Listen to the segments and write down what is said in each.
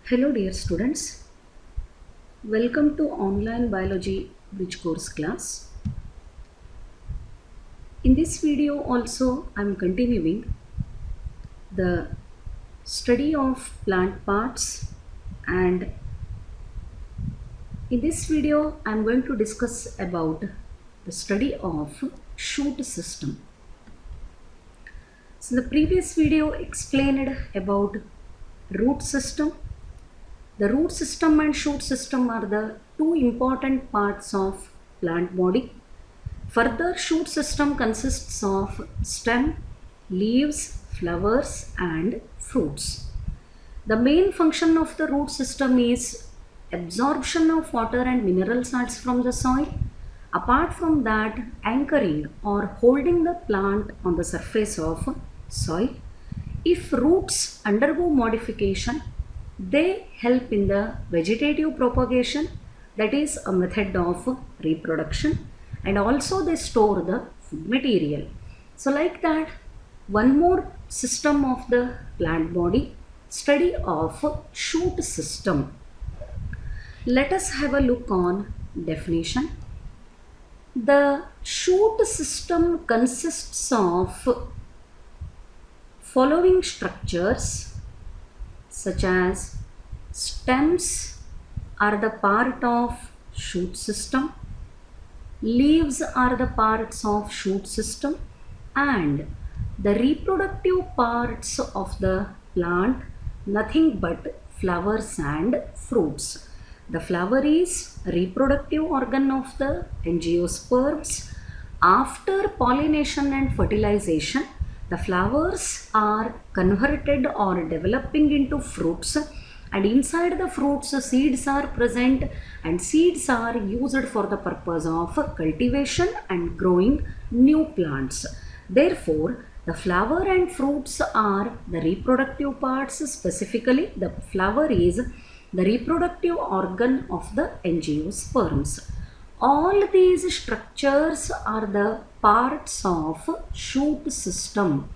Hello dear students, welcome to online biology bridge course class. In this video also I am continuing the study of plant parts, and in this video I am going to discuss about the study of shoot system. So the previous video explained about root system. The root system and shoot system are the two important parts of plant body. Further, shoot system consists of stem, leaves, flowers and fruits. The main function of the root system is absorption of water and mineral salts from the soil. Apart from that, anchoring or holding the plant on the surface of soil. If roots undergo modification, they help in the vegetative propagation, that is a method of reproduction, and also they store the food material. So like that, one more system of the plant body, study of shoot system. Let us have a look on definition. The shoot system consists of following structures such as stems are the part of shoot system, leaves are the parts of shoot system, and the reproductive parts of the plant nothing but flowers and fruits. The flower is reproductive organ of the angiosperms. After pollination and fertilization, the flowers are converted or developing into fruits, and inside the fruits seeds are present, and seeds are used for the purpose of cultivation and growing new plants. Therefore, the flower and fruits are the reproductive parts. Specifically, the flower is the reproductive organ of the angiosperms. All these structures are the parts of shoot system.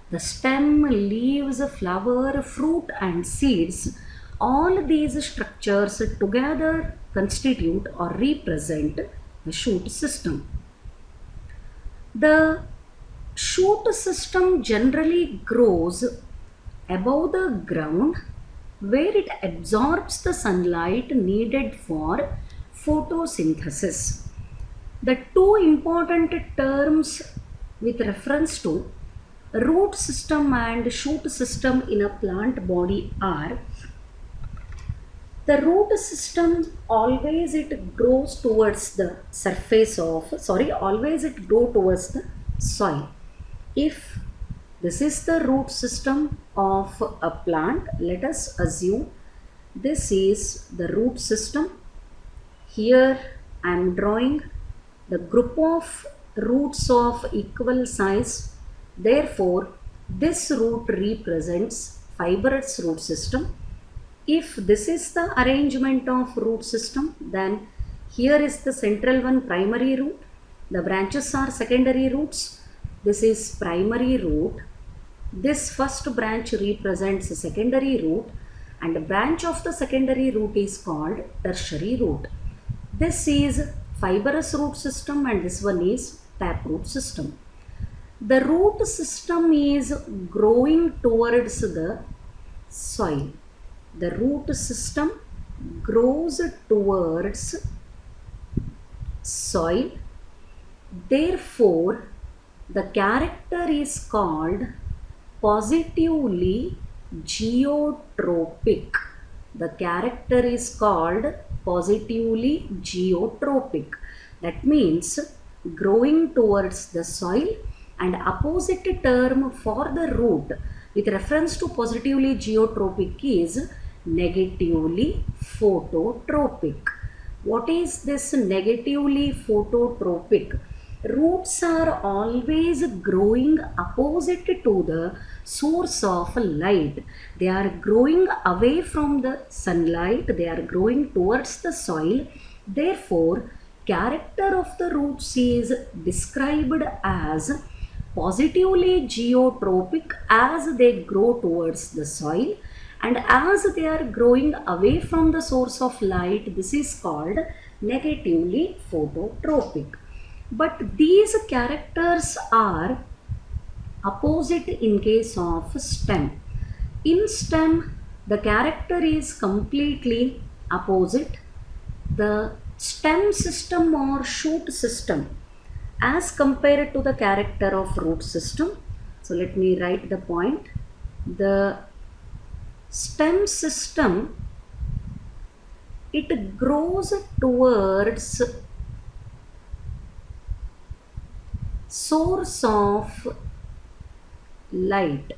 The stem, leaves, flower, fruit and seeds, all these structures together constitute or represent the shoot system. The shoot system generally grows above the ground, where it absorbs the sunlight needed for photosynthesis. The two important terms with reference to root system and shoot system in a plant body are: the root system always it grows towards the always it grows towards the soil. If this is the root system of a plant, let us assume this is the root system. Here I am drawing the group of roots of equal size. Therefore, this root represents fibrous root system. If this is the arrangement of root system, then here is the central one, primary root. The branches are secondary roots. This is primary root. This first branch represents a secondary root, and the branch of the secondary root is called tertiary root. This is fibrous root system and this one is taproot system. The root system is growing towards the soil. The root system grows towards soil. Therefore, the character is called positively geotropic. The character is called positively geotropic. That means growing towards the soil, and opposite term for the root with reference to positively geotropic is negatively phototropic. What is this negatively phototropic? Roots are always growing opposite to the source of light. They are growing away from the sunlight. They are growing towards the soil. Therefore, character of the roots is described as positively geotropic as they grow towards the soil, and as they are growing away from the source of light, this is called negatively phototropic. But these characters are opposite in case of stem. In stem, the character is completely opposite. The stem system or shoot system as compared to the character of root system. So let me write the point. The stem system, it grows towards source of light.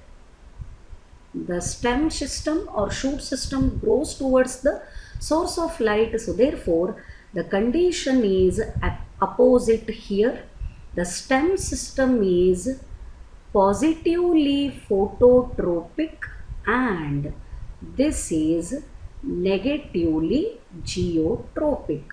The stem system or shoot system grows towards the source of light. So therefore the condition is opposite here. The stem system is positively phototropic and this is negatively geotropic.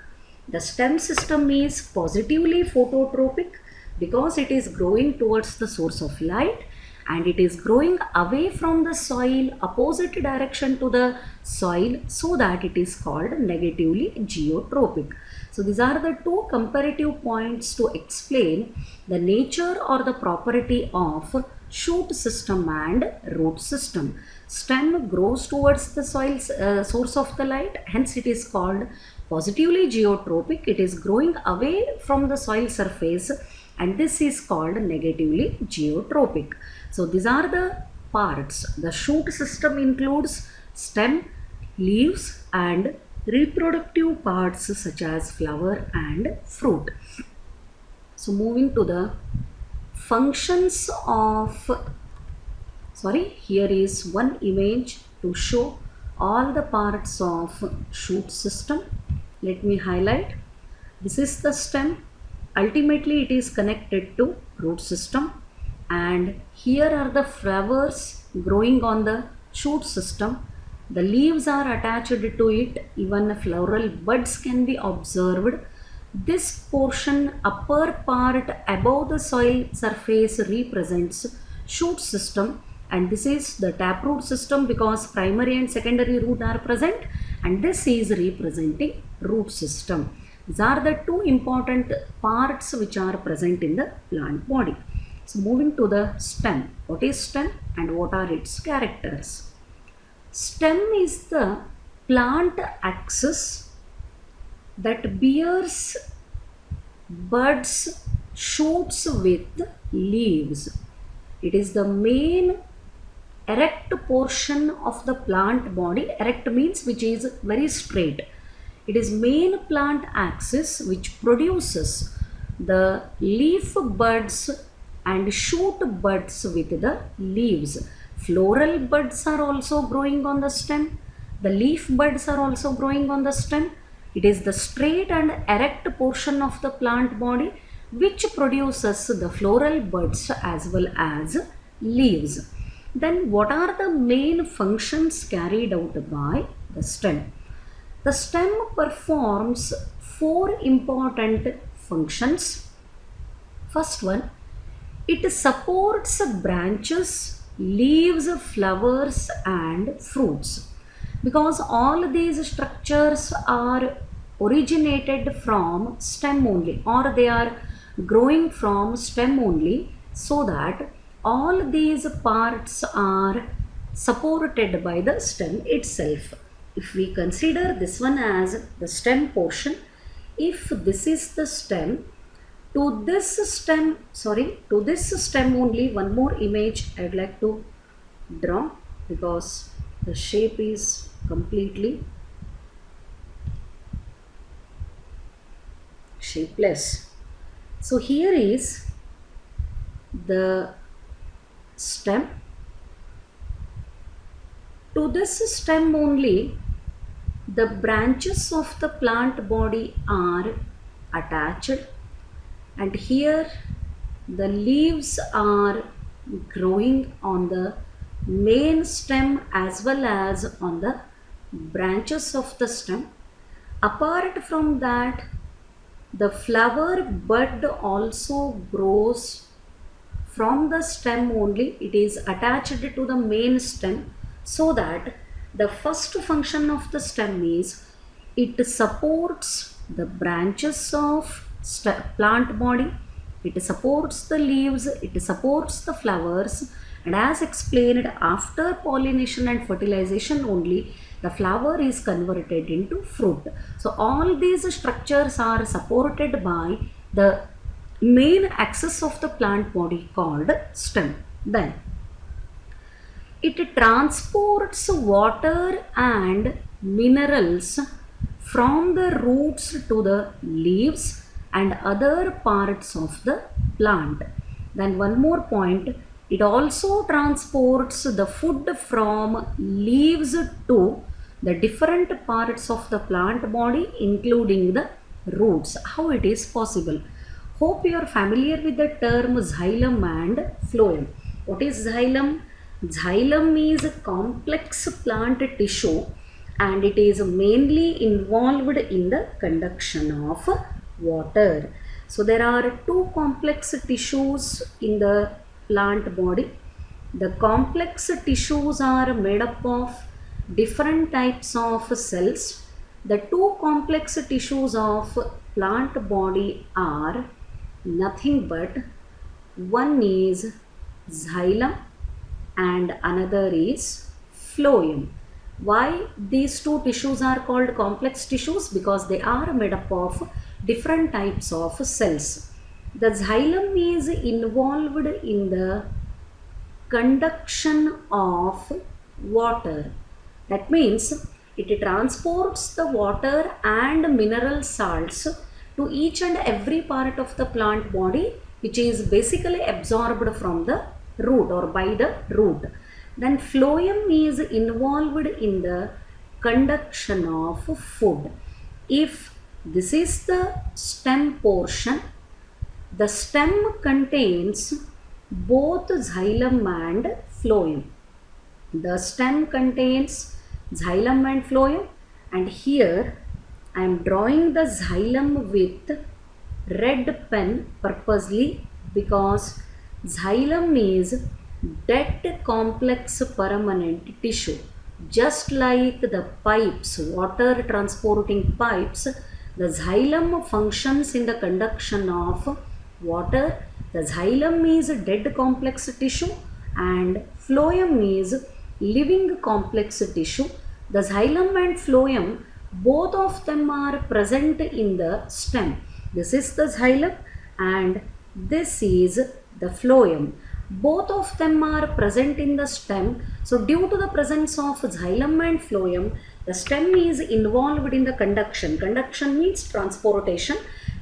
The stem system is positively phototropic because it is growing towards the source of light, and it is growing away from the soil, opposite direction to the soil, so that it is called negatively geotropic. So these are the two comparative points to explain the nature or the property of shoot system and root system. Stem grows towards the soil's source of the light, hence it is called positively geotropic. It is growing away from the soil surface, and this is called negatively geotropic. So these are the parts. The shoot system includes stem, leaves and reproductive parts such as flower and fruit. So moving to the functions of, here is one image to show all the parts of shoot system. Let me highlight. This is the stem. Ultimately it is connected to root system, and here are the flowers growing on the shoot system. The leaves are attached to it. Even floral buds can be observed. This portion, upper part above the soil surface, represents shoot system, and this is the taproot system because primary and secondary root are present, and this is representing root system. These are the two important parts which are present in the plant body. So moving to the stem. What is stem and what are its characters? Stem is the plant axis that bears buds, shoots with leaves. It is the main erect portion of the plant body. Erect means which is very straight. It is main plant axis which produces the leaf buds and shoot buds with the leaves. Floral buds are also growing on the stem. The leaf buds are also growing on the stem. It is the straight and erect portion of the plant body which produces the floral buds as well as leaves. Then what are the main functions carried out by the stem? The stem performs 4 important functions. First one, it supports branches, leaves, flowers and fruits, because all these structures are originated from stem only, or they are growing from stem only, so that all these parts are supported by the stem itself. If we consider this one as the stem portion, if this is the stem, to this stem only, one more image I'd like to draw because the shape is completely shapeless. So here is the stem. To this stem only, the branches of the plant body are attached, and here the leaves are growing on the main stem as well as on the branches of the stem. Apart from that, the flower bud also grows from the stem only. It is attached to the main stem, so that The first function of the stem is it supports the branches of plant body, it supports the leaves, it supports the flowers, and as explained, after pollination and fertilization only the flower is converted into fruit. So all these structures are supported by the main axis of the plant body called stem. Then it transports water and minerals from the roots to the leaves and other parts of the plant. Then one more point, it also transports the food from leaves to the different parts of the plant body, including the roots. How it is possible? Hope you are familiar with the term xylem and phloem. What is xylem? Xylem is a complex plant tissue and it is mainly involved in the conduction of water. So there are two complex tissues in the plant body. The complex tissues are made up of different types of cells. The two complex tissues of plant body are nothing but one is xylem and another is phloem. Why these two tissues are called complex tissues? Because they are made up of different types of cells. The xylem is involved in the conduction of water. That means it transports the water and mineral salts to each and every part of the plant body, which is basically absorbed from the root or by the root. Then phloem is involved in the conduction of food. If this is the stem portion, the stem contains both xylem and phloem. The stem contains xylem and phloem, and here I am drawing the xylem with red pen purposely because xylem is dead complex permanent tissue. Just like the pipes, water transporting pipes, the xylem functions in the conduction of water. The xylem is dead complex tissue and phloem is living complex tissue. The xylem and phloem, both of them are present in the stem. This is the xylem and this is the phloem. Both of them are present in the stem. So due to the presence of xylem and phloem, the stem is involved in the conduction. Conduction means transportation.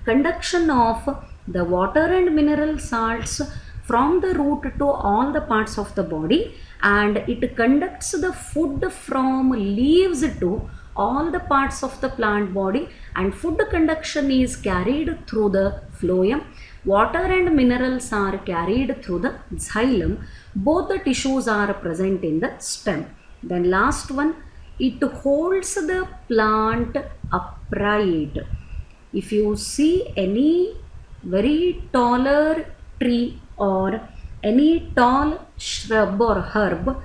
Conduction of the water and mineral salts from the root to all the parts of the body, and it conducts the food from leaves to all the parts of the plant body, and food conduction is carried through the phloem. Water and minerals are carried through the xylem. Both the tissues are present in the stem. Then last one, it holds the plant upright. If you see any very taller tree or any tall shrub or herb,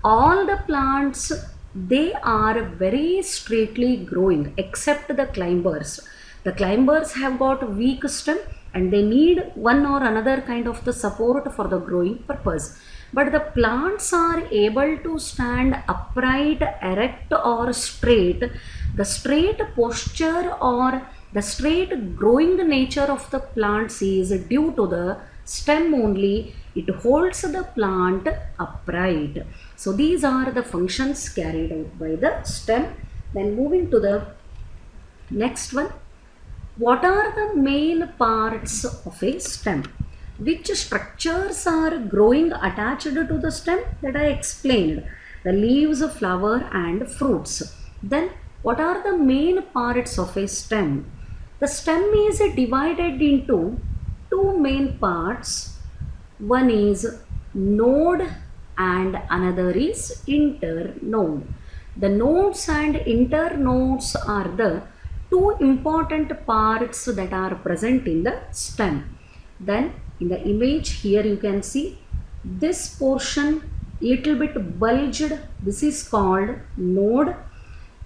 all the plants, they are very straightly growing except the climbers. The climbers have got weak stem and they need one or another kind of the support for the growing purpose. But the plants are able to stand upright, erect or straight. The straight posture or the straight growing nature of the plants is due to the stem only. It holds the plant upright. So these are the functions carried out by the stem. Then moving to the next one. What are the main parts of a stem? Which structures are growing attached to the stem? That I explained. The leaves, flower and fruits. Then what are the main parts of a stem? The stem is divided into two main parts. One is node and another is internode. The nodes and internodes are the two important parts that are present in the stem. Then in the image here you can see this portion little bit bulged, this is called node.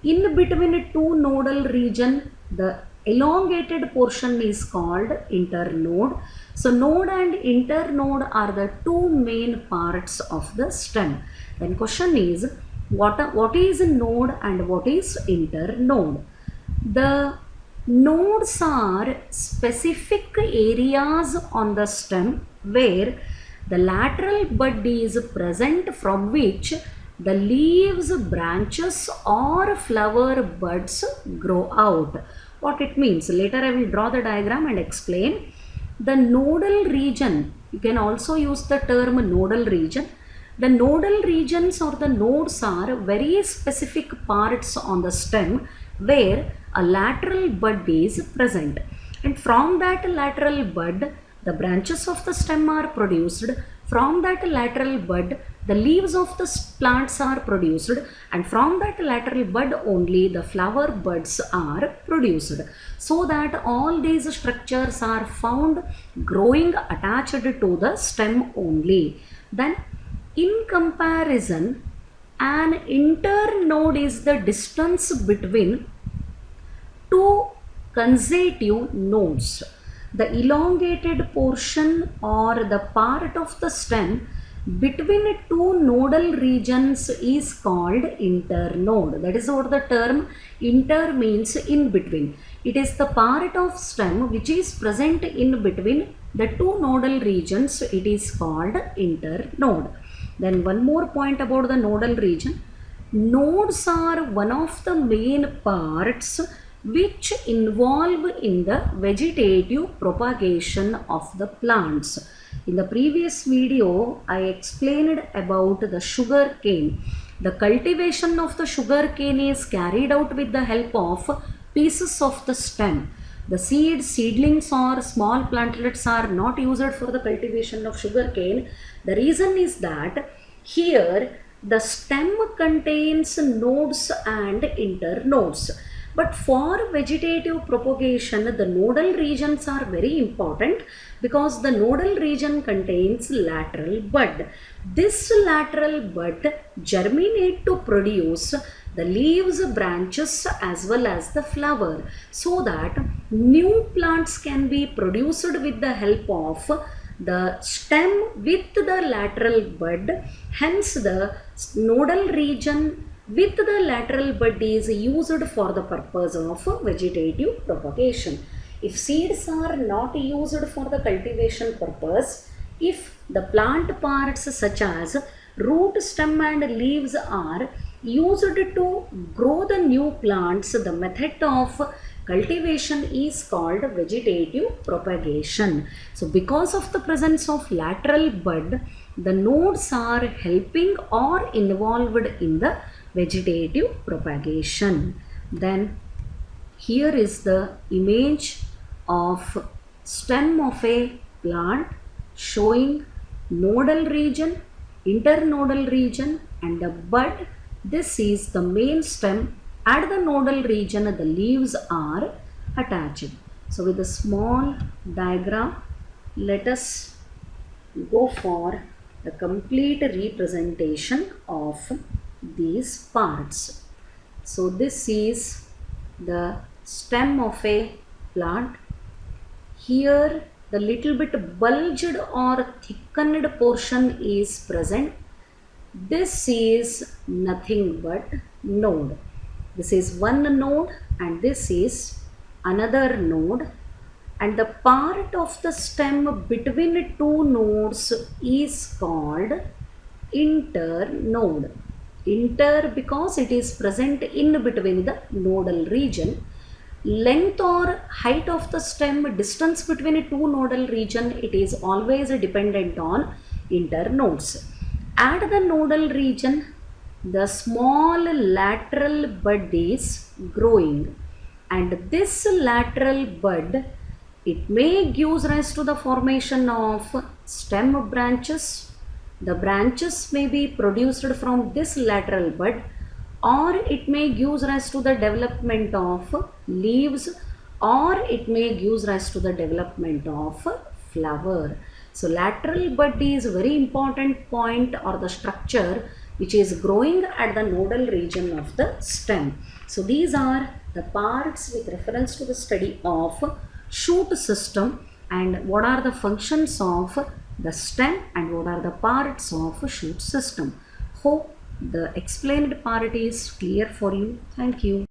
In between two nodal region, the elongated portion is called internode. So node and internode are the two main parts of the stem. Then question is, what is node and what is internode? The nodes are specific areas on the stem where the lateral bud is present, from which the leaves, branches or flower buds grow out. What it means? Later I will draw the diagram and explain. The nodal region, you can also use the term nodal region. The nodal regions or the nodes are very specific parts on the stem where a lateral bud is present, and from that lateral bud the branches of the stem are produced. From that lateral bud the leaves of the plants are produced, and from that lateral bud only the flower buds are produced. So that all these structures are found growing attached to the stem only. Then in comparison, an internode is the distance between two consecutive nodes. The elongated portion or the part of the stem between two nodal regions is called internode. That is what the term inter means, in between. It is the part of stem which is present in between the two nodal regions. It is called internode. Then one more point about the nodal region. Nodes are one of the main parts which involve in the vegetative propagation of the plants. In the previous video, I explained about the sugar cane. The cultivation of the sugar cane is carried out with the help of pieces of the stem. The seedlings or small plantlets are not used for the cultivation of sugar cane. The reason is that here the stem contains nodes and internodes. But for vegetative propagation, the nodal regions are very important because the nodal region contains lateral bud. This lateral bud germinate to produce the leaves, branches as well as the flower, so that new plants can be produced with the help of the stem with the lateral bud. Hence the nodal region with the lateral bud is used for the purpose of vegetative propagation. If seeds are not used for the cultivation purpose, if the plant parts such as root, stem and leaves are used to grow the new plants, the method of cultivation is called vegetative propagation. So because of the presence of lateral bud, the nodes are helping or involved in the vegetative propagation. Then here is the image of stem of a plant showing nodal region, internodal region and the bud. This is the main stem. At the nodal region the leaves are attached. So with a small diagram, let us go for the complete representation of these parts. So this is the stem of a plant. Here the little bit bulged or thickened portion is present. This is nothing but node. This is one node and this is another node, and the part of the stem between two nodes is called internode. Inter because it is present in between the nodal region. Length or height of the stem, distance between two nodal region, it is always dependent on internodes. At the nodal region, the small lateral bud is growing, and this lateral bud, it may give rise to the formation of stem branches. The branches may be produced from this lateral bud, or it may give rise to the development of leaves, or it may give rise to the development of flower. So lateral bud is a very important point or the structure which is growing at the nodal region of the stem. So these are the parts with reference to the study of shoot system and what are the functions of the stem and what are the parts of shoot system. Hope the explained part is clear for you. Thank you.